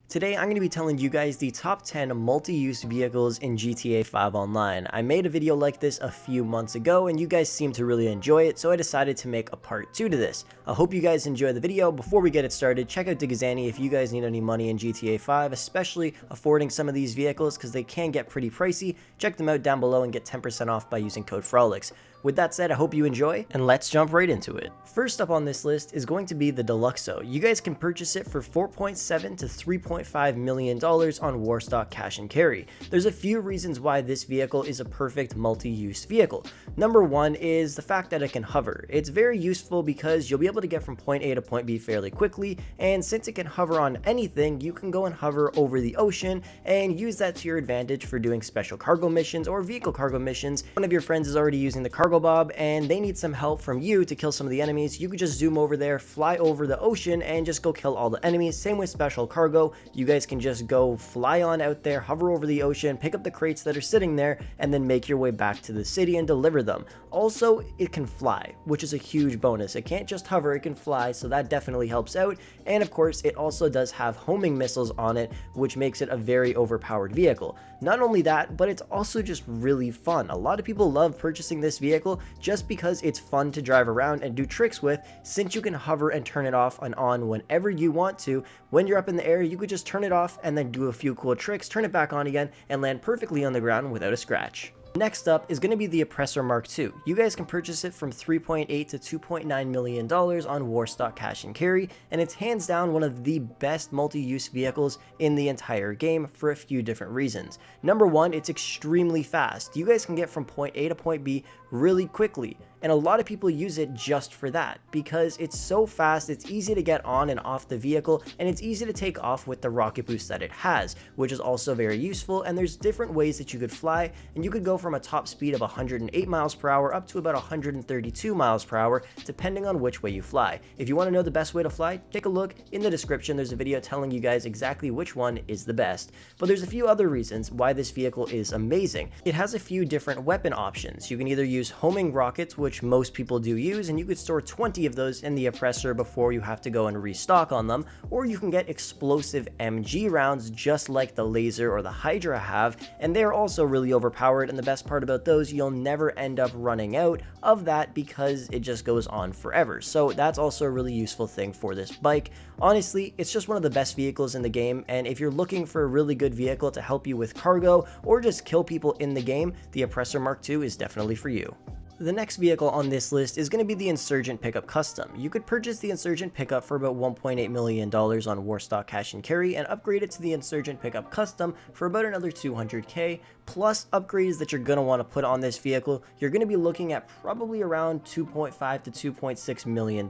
Today I'm going to be telling you guys the top 10 multi-use vehicles in GTA 5 Online. I made a video like this a few months ago and you guys seem to really enjoy it, so I decided to make a part 2 to this. I hope you guys enjoy the video. Before we get it started, check out Digazani if you guys need any money in GTA 5, especially affording some of these vehicles because they can get pretty pricey. Check them out down below and get 10% off by using code Frolickz. With that said, I hope you enjoy, and let's jump right into it. First up on this list is going to be the Deluxo. You guys can purchase it for $4.7 to $3.5 million on Warstock Cash and Carry. There's a few reasons why this vehicle is a perfect multi-use vehicle. Number one is the fact that it can hover. It's very useful because you'll be able to get from point A to point B fairly quickly, and since it can hover on anything, you can go and hover over the ocean and use that to your advantage for doing special cargo missions or vehicle cargo missions. One of your friends is already using the Cargobob and they need some help from you to kill some of the enemies. You could just zoom over there, fly over the ocean, and just go kill all the enemies. Same with special cargo. You guys can just go fly on out there, hover over the ocean, pick up the crates that are sitting there, and then make your way back to the city and deliver them. Also, it can fly, which is a huge bonus. It can't just hover, it can fly, so that definitely helps out. And of course, it also does have homing missiles on it, which makes it a very overpowered vehicle. Not only that, but it's also just really fun. A lot of people love purchasing this vehicle just because it's fun to drive around and do tricks with, since you can hover and turn it off and on whenever you want to. When you're up in the air, you could just turn it off and then do a few cool tricks, turn it back on again, and land perfectly on the ground without a scratch. Next up is going to be the Oppressor MK2. You guys can purchase it from $3.8 to $2.9 million on Warstock Cash and Carry, and it's hands down one of the best multi-use vehicles in the entire game for a few different reasons. Number one, it's extremely fast. You guys can get from point A to point B really quickly, and a lot of people use it just for that because it's so fast. It's easy to get on and off the vehicle, and it's easy to take off with the rocket boost that it has, which is also very useful. And there's different ways that you could fly, and you could go from a top speed of 108 miles per hour up to about 132 miles per hour depending on which way you fly. If you want to know the best way to fly, take a look in the description. There's a video telling you guys exactly which one is the best. But there's a few other reasons why this vehicle is amazing. It has a few different weapon options. You can either use homing rockets, which most people do use, and you could store 20 of those in the Oppressor before you have to go and restock on them, or you can get explosive MG rounds just like the Laser or the Hydra have, and they're also really overpowered. And the best part about those, you'll never end up running out of that because it just goes on forever. So that's also a really useful thing for this bike. Honestly, it's just one of the best vehicles in the game, and if you're looking for a really good vehicle to help you with cargo or just kill people in the game, the Oppressor MK2 is definitely for you. The next vehicle on this list is going to be the Insurgent Pickup Custom. You could purchase the Insurgent Pickup for about $1.8 million on Warstock Cash and Carry and upgrade it to the Insurgent Pickup Custom for about another $200K, plus upgrades that you're going to want to put on this vehicle. You're going to be looking at probably around $2.5 to $2.6 million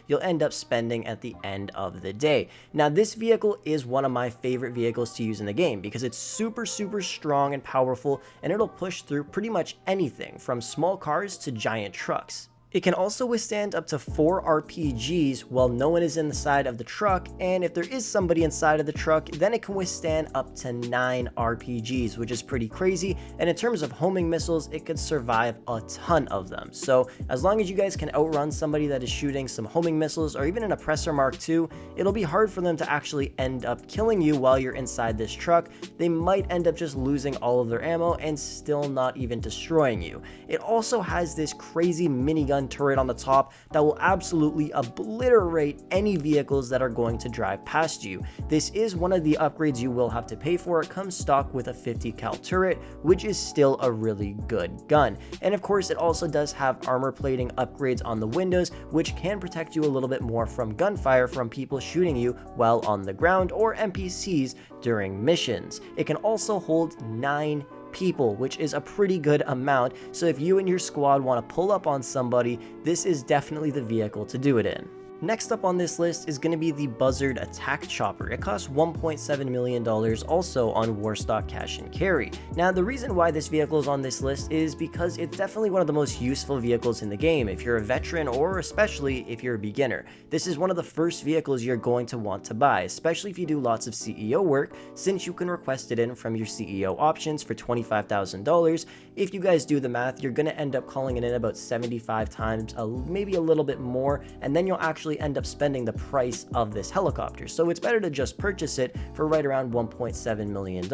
you'll end up spending at the end of the day. Now, this vehicle is one of my favorite vehicles to use in the game because it's super strong and powerful, and it'll push through pretty much anything from small cars to giant trucks. It can also withstand up to 4 RPGs while no one is inside of the truck, and if there is somebody inside of the truck, then it can withstand up to 9 RPGs, which is pretty crazy. And in terms of homing missiles, it could survive a ton of them. So as long as you guys can outrun somebody that is shooting some homing missiles or even an Oppressor MK2, it'll be hard for them to actually end up killing you while you're inside this truck. They might end up just losing all of their ammo and still not even destroying you. It also has this crazy minigun turret on the top that will absolutely obliterate any vehicles that are going to drive past you. This is one of the upgrades you will have to pay for. It comes stock with a 50 cal turret, which is still a really good gun. And of course, it also does have armor plating upgrades on the windows, which can protect you a little bit more from gunfire from people shooting you while on the ground or NPCs during missions. It can also hold 9 people, which is a pretty good amount. So if you and your squad want to pull up on somebody, this is definitely the vehicle to do it in. Next up on this list is going to be the Buzzard Attack Chopper. It costs $1.7 million also on Warstock Cash and Carry. Now, the reason why this vehicle is on this list is because it's definitely one of the most useful vehicles in the game if you're a veteran or especially if you're a beginner. This is one of the first vehicles you're going to want to buy, especially if you do lots of CEO work, since you can request it in from your CEO options for $25,000. If you guys do the math, you're going to end up calling it in about 75 times, maybe a little bit more, and then you'll actually actually end up spending the price of this helicopter. So it's better to just purchase it for right around $1.7 million,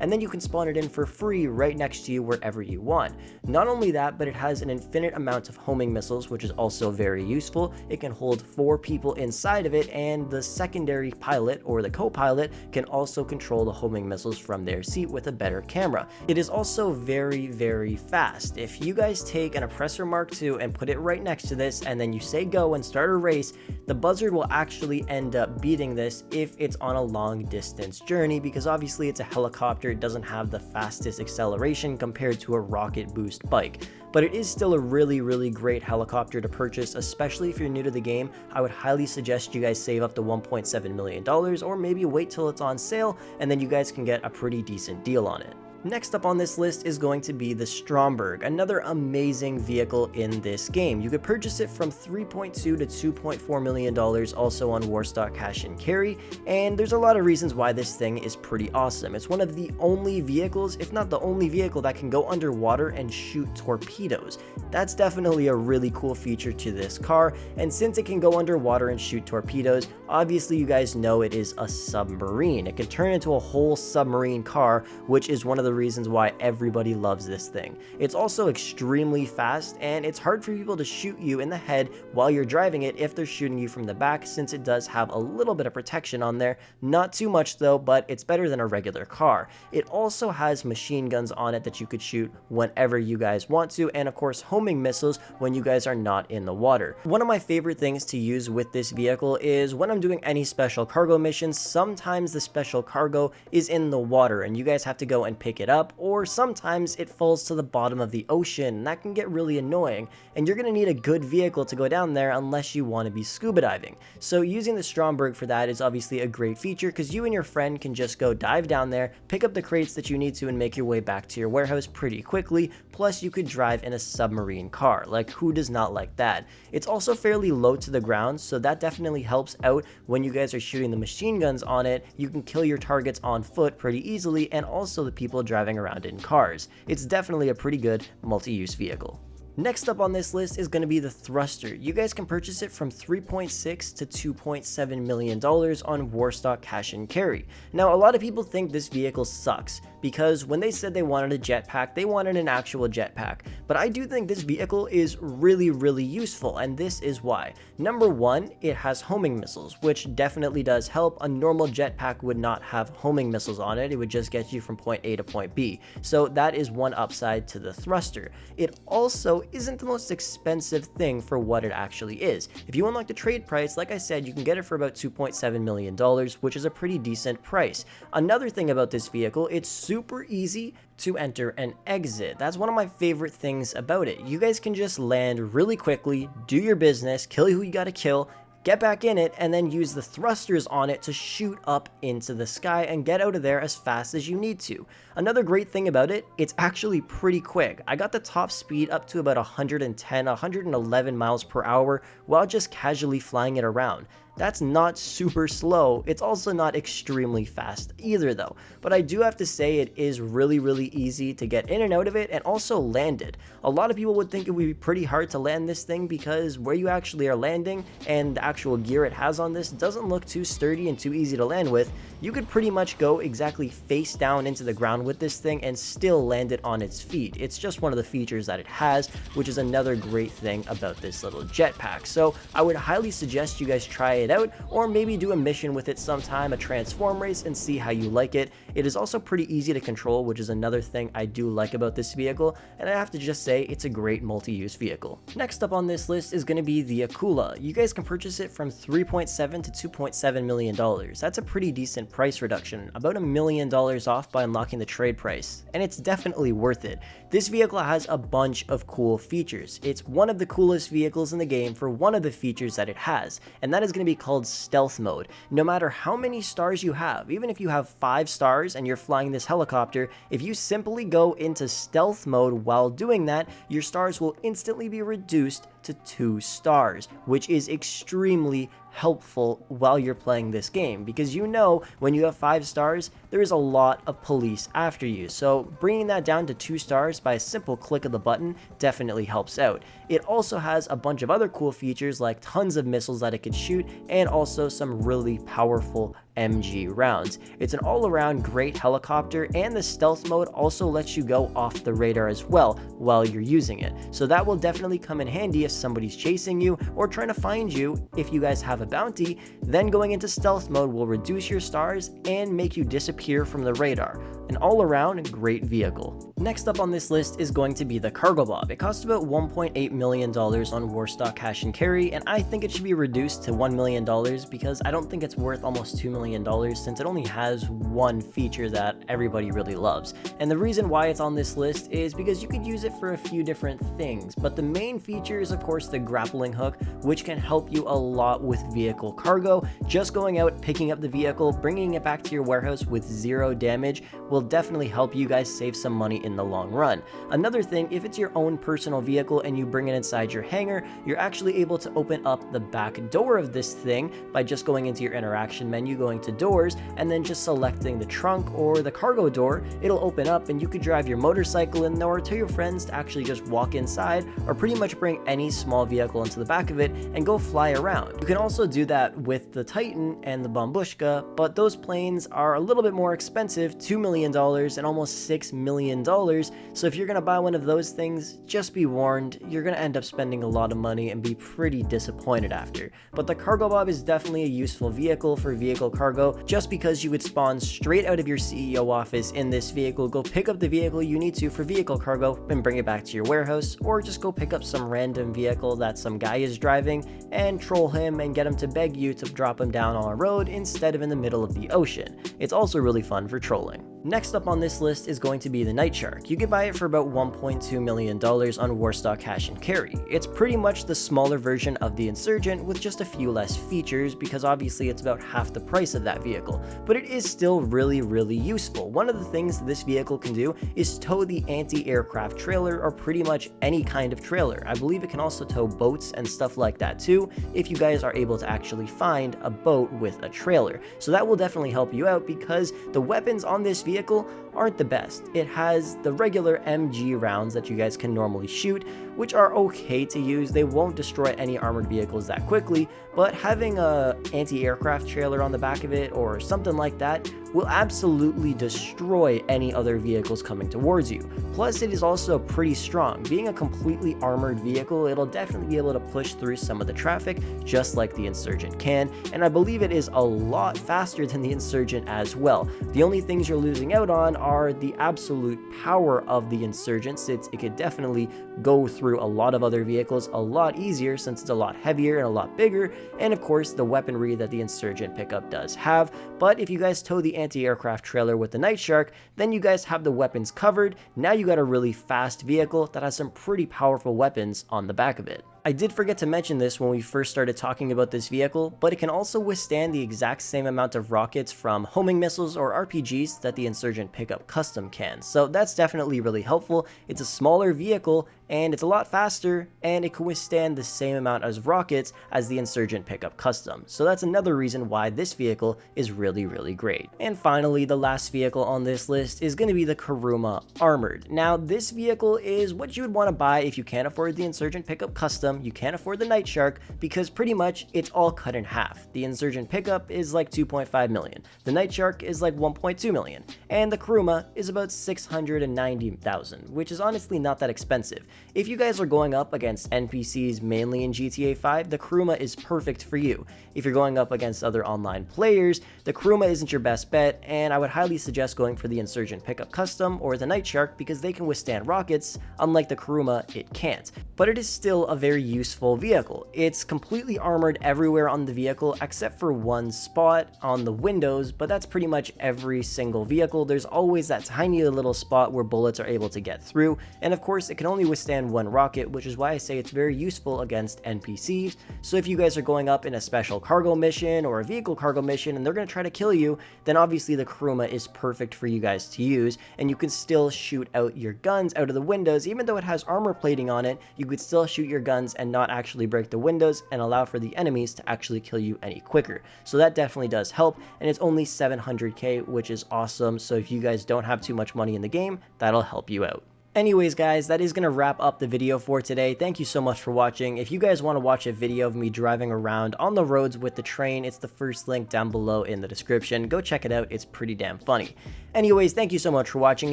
and then you can spawn it in for free right next to you wherever you want. Not only that, but it has an infinite amount of homing missiles, which is also very useful. It can hold 4 people inside of it, and the secondary pilot or the co-pilot can also control the homing missiles from their seat with a better camera. It is also very, very fast. If you guys take an Oppressor MK2 and put it right next to this, and then you say go and start a race, the Buzzard will actually end up beating this if it's on a long distance journey, because obviously it's a helicopter. It doesn't have the fastest acceleration compared to a rocket boost bike. But it is still a really, really great helicopter to purchase, especially if you're new to the game. I would highly suggest you guys save up to $1.7 million, or maybe wait till it's on sale, and then you guys can get a pretty decent deal on it. Next up on this list is going to be the Stromberg, another amazing vehicle in this game. You could purchase it from $3.2 to $2.4 million, also on Warstock Cash and Carry, and there's a lot of reasons why this thing is pretty awesome. It's one of the only vehicles, if not the only vehicle, that can go underwater and shoot torpedoes. That's definitely a really cool feature to this car, and since it can go underwater and shoot torpedoes, obviously you guys know it is a submarine. It can turn into a whole submarine car, which is one of the reasons why everybody loves this thing. It's also extremely fast, and it's hard for people to shoot you in the head while you're driving it if they're shooting you from the back, since it does have a little bit of protection on there. Not too much though, but it's better than a regular car. It also has machine guns on it that you could shoot whenever you guys want to, and of course homing missiles when you guys are not in the water. One of my favorite things to use with this vehicle is when I'm doing any special cargo missions. Sometimes the special cargo is in the water and you guys have to go and pick it up, or sometimes it falls to the bottom of the ocean, and that can get really annoying, and you're going to need a good vehicle to go down there unless you want to be scuba diving. So using the Stromberg for that is obviously a great feature, because you and your friend can just go dive down there, pick up the crates that you need to, and make your way back to your warehouse pretty quickly. Plus you could drive in a submarine car. Like, who does not like that? It's also fairly low to the ground, so that definitely helps out when you guys are shooting the machine guns on it. You can kill your targets on foot pretty easily, and also the people driving around in cars. It's definitely a pretty good multi-use vehicle. Next up on this list is going to be the Thruster. You guys can purchase it from $3.6 to $2.7 million on Warstock Cash and Carry. Now, a lot of people think this vehicle sucks, because when they said they wanted a jetpack, they wanted an actual jetpack. But I do think this vehicle is really, really useful, and this is why. Number one, it has homing missiles, which definitely does help. A normal jetpack would not have homing missiles on it. It would just get you from point A to point B. So that is one upside to the Thruster. It also isn't the most expensive thing for what it actually is. If you unlock the trade price, like I said, you can get it for about $2.7 million, which is a pretty decent price. Another thing about this vehicle, it's super easy to enter and exit. That's one of my favorite things about it. You guys can just land really quickly, do your business, kill who you gotta kill, get back in it, and then use the thrusters on it to shoot up into the sky and get out of there as fast as you need to. Another great thing about it, it's actually pretty quick. I got the top speed up to about 110, 111 miles per hour while just casually flying it around. That's not super slow. It's also not extremely fast either though. But I do have to say it is really, really easy to get in and out of it, and also land it. A lot of people would think it would be pretty hard to land this thing, because where you actually are landing and the actual gear it has on this doesn't look too sturdy and too easy to land with. You could pretty much go exactly face down into the ground with this thing and still land it on its feet. It's just one of the features that it has, which is another great thing about this little jetpack. So I would highly suggest you guys try it out, or maybe do a mission with it sometime, a transform race, and see how you like it. It is also pretty easy to control, which is another thing I do like about this vehicle, and I have to just say it's a great multi-use vehicle. Next up on this list is going to be the Akula. You guys can purchase it from $3.7 to $2.7 million. That's a pretty decent price reduction, about $1 million off by unlocking the trade price, and it's definitely worth it. This vehicle has a bunch of cool features. It's one of the coolest vehicles in the game for one of the features that it has, and that is going to be called stealth mode. No matter how many stars you have, even if you have 5 stars and you're flying this helicopter, if you simply go into stealth mode while doing that, your stars will instantly be reduced to 2 stars, which is extremely helpful while you're playing this game, because you know when you have 5 stars, there is a lot of police after you. So bringing that down to 2 stars by a simple click of the button definitely helps out. It also has a bunch of other cool features like tons of missiles that it could shoot and also some really powerful MG rounds. It's an all-around great helicopter, and the stealth mode also lets you go off the radar as well while you're using it. So that will definitely come in handy if somebody's chasing you or trying to find you. If you guys have a bounty, then going into stealth mode will reduce your stars and make you disappear from the radar. An all-around great vehicle. Next up on this list is going to be the Cargobob. It costs about $1.8 million on Warstock Cash and Carry, and I think it should be reduced to $1 million because I don't think it's worth almost $2 million since it only has one feature that everybody really loves. And the reason why it's on this list is because you could use it for a few different things, but the main feature is of course the grappling hook, which can help you a lot with vehicle cargo. Just going out, picking up the vehicle, bringing it back to your warehouse with 0 damage will definitely help you guys save some money in the long run. Another thing, if it's your own personal vehicle and you bring it inside your hangar, you're actually able to open up the back door of this thing by just going into your interaction menu, going to doors, and then just selecting the trunk or the cargo door. It'll open up and you could drive your motorcycle in there, or tell your friends to actually just walk inside, or pretty much bring any small vehicle into the back of it and go fly around. You can also do that with the Titan and the Bombushka, but those planes are a little bit more expensive, $2 million and almost $6 million. So if you're gonna buy one of those things, just be warned, you're gonna end up spending a lot of money and be pretty disappointed after. But the Cargobob is definitely a useful vehicle for vehicle cargo, just because you would spawn straight out of your CEO office in this vehicle, go pick up the vehicle you need to for vehicle cargo and bring it back to your warehouse, or just go pick up some random vehicle that some guy is driving and troll him and get him to beg you to drop him down on a road instead of in the middle of the ocean. It's also really fun for trolling. Next up on this list is going to be the Nightshark. You could buy it for about $1.2 million on Warstock Cash and Carry. It's pretty much the smaller version of the Insurgent with just a few less features, because obviously it's about half the price of that vehicle, but it is still really useful. One of the things this vehicle can do is tow the anti-aircraft trailer, or pretty much any kind of trailer. I believe it can also tow boats and stuff like that too, if you guys are able to actually find a boat with a trailer. So that will definitely help you out, because the weapons on this vehicle aren't the best. It has the regular MG rounds that you guys can normally shoot, which are okay to use. They won't destroy any armored vehicles that quickly, but having a anti-aircraft trailer on the back of it or something like that will absolutely destroy any other vehicles coming towards you. Plus, it is also pretty strong. Being a completely armored vehicle, it'll definitely be able to push through some of the traffic, just like the Insurgent can, and I believe it is a lot faster than the Insurgent as well. The only things you're losing out on are the absolute power of the Insurgent, since it could definitely go through a lot of other vehicles a lot easier, since it's a lot heavier and a lot bigger, and of course the weaponry that the Insurgent pickup does have. But if you guys tow the anti-aircraft trailer with the Nightshark, then you guys have the weapons covered. Now you got a really fast vehicle that has some pretty powerful weapons on the back of it. I did forget to mention this when we first started talking about this vehicle, but it can also withstand the exact same amount of rockets from homing missiles or RPGs that the Insurgent Pickup Custom can. So that's definitely really helpful. It's a smaller vehicle and it's a lot faster, and it can withstand the same amount of rockets as the Insurgent Pickup Custom. So that's another reason why this vehicle is really great. And finally, the last vehicle on this list is going to be the Kuruma Armored. Now, this vehicle is what you would want to buy if you can't afford the Insurgent Pickup Custom, you can't afford the Nightshark, because pretty much it's all cut in half. The Insurgent Pickup is like 2.5 million, the Nightshark is like 1.2 million, and the Kuruma is about 690,000, which is honestly not that expensive. If you guys are going up against NPCs mainly in GTA 5, the Kuruma is perfect for you. If you're going up against other online players, the Kuruma isn't your best bet, and I would highly suggest going for the Insurgent Pickup Custom or the Nightshark, because they can withstand rockets, unlike the Kuruma, it can't. But it is still a very useful vehicle. It's completely armored everywhere on the vehicle except for one spot on the windows, but that's pretty much every single vehicle. There's always that tiny little spot where bullets are able to get through, and of course it can only withstand one rocket, which is why I say it's very useful against NPCs. So if you guys are going up in a special cargo mission or a vehicle cargo mission and they're going to try to kill you, then obviously the Kuruma is perfect for you guys to use, and you can still shoot out your guns out of the windows. Even though it has armor plating on it, you could still shoot your guns guns and not actually break the windows and allow for the enemies to actually kill you any quicker. So that definitely does help, and it's only 700k, which is awesome. So if you guys don't have too much money in the game, that'll help you out. Anyways guys, that is going to wrap up the video for today. Thank you so much for watching. If you guys want to watch a video of me driving around on the roads with the train, it's the first link down below in the description. Go check it out, it's pretty damn funny. Anyways, thank you so much for watching.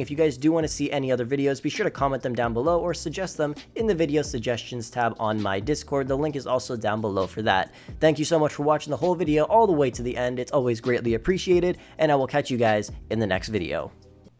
If you guys do want to see any other videos, be sure to comment them down below or suggest them in the video suggestions tab on my Discord. The link is also down below for that. Thank you so much for watching the whole video all the way to the end. It's always greatly appreciated, and I will catch you guys in the next video.